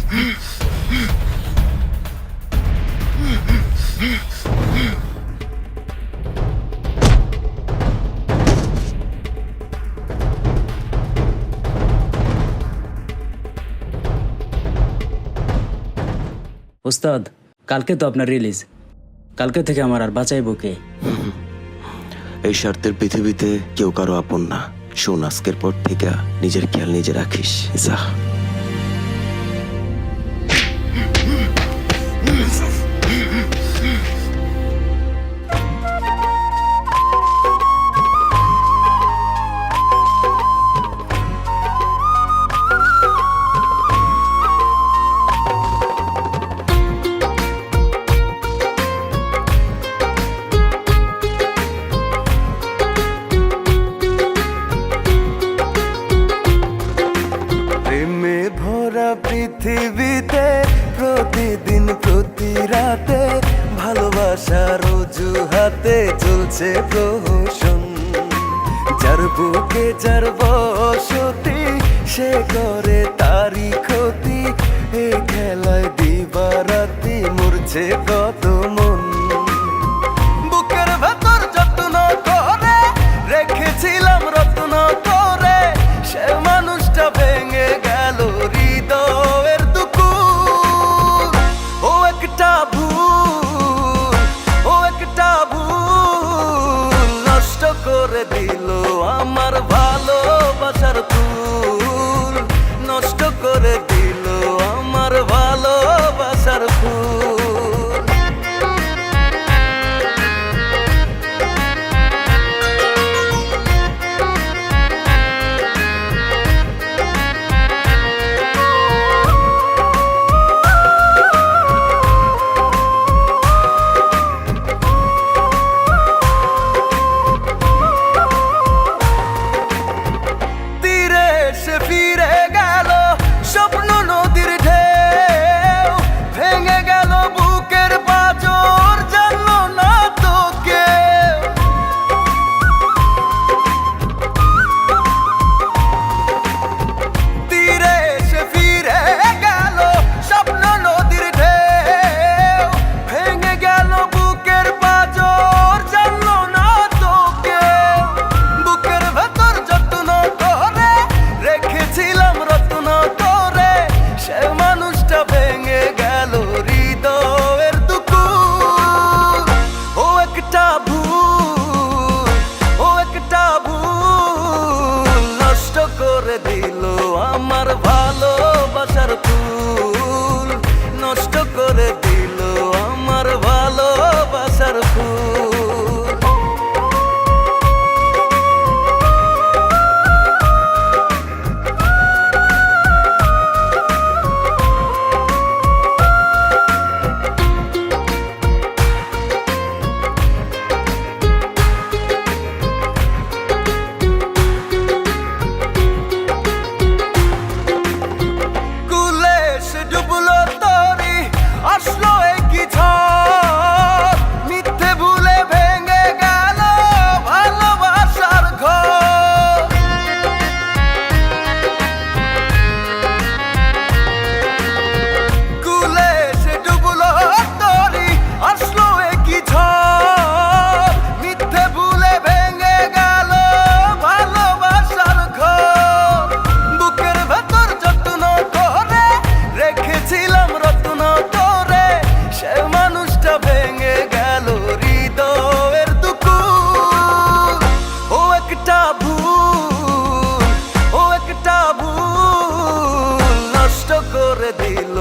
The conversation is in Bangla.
ওস্তাদ, কালকে তো আপনার রিলিজ। কালকে থেকে আমার আর বাঁচাইব কে? এই স্বার্থের পৃথিবীতে কেউ কারো আপন না। শোন, আজকের পর থেকে নিজের খেয়াল নিজে রাখিস। যা। প্রেমে ভরা পৃথিবীতে প্রতিদিন প্রতি রাতে ভালোবাসার অজুহাতে চলছে প্রহসন। যার বুকে যার বসতি সে করে তারই ক্ষতি। এ খেলায় দিবারাতি মরছে কত মন। বুকের ভেতর যত্ন করে রেখেছিলাম রত্ন করে, সে মানুষটা ভেঙে গেল হৃদয়ের দুকুল। ও একটা ভুল, ও একটা ভুল নষ্ট করে দিল আমার ভালোবাসার ফুল। নষ্ট করে দিল আমার ভালোবাসার ফুল। তীরে সে ফিরে গেল স্বপ্ন নদীর ঢেউ। ভেঙে গেল বুকের পাঁজর, জানলো না তো কেউ। তীরে সে ফিরে গেল স্বপ্ন নদীর ঢেউ। ভেঙে গেল বুকের পাঁজর, জানলো না তো কেউ। বুকের ভেতর যত্ন করে রেখেছিলাম রত্ন করে, সে মানুষটা ভেঙে গেল হৃদয়ের দুকুল। ও একটা ভুল, ও একটা ভুল নষ্ট করে দিল আমার ভালোবাসার ফুল। নষ্ট করে দিল আমার ভালোবাসার ফুল। কুলে সে ডুবলো তরি, আসলো একই ঝড়। মিথ্যে ভুলে ভেঙে গেল ভালোবাসার ঘর। কুলে সে ডুবলো তরি, আসলো একই ঝড়। মিথ্যে ভুলে ভেঙে গেল ভালোবাসার ঘর। বুকের ভেতর যত্ন করে রেখেছিলাম রত্ন করে, সে মানুষটা ভেঙে গেল হৃদয়ের দুকুল। ও একটা ভুল, ও একটা ভুল নষ্ট করে দিল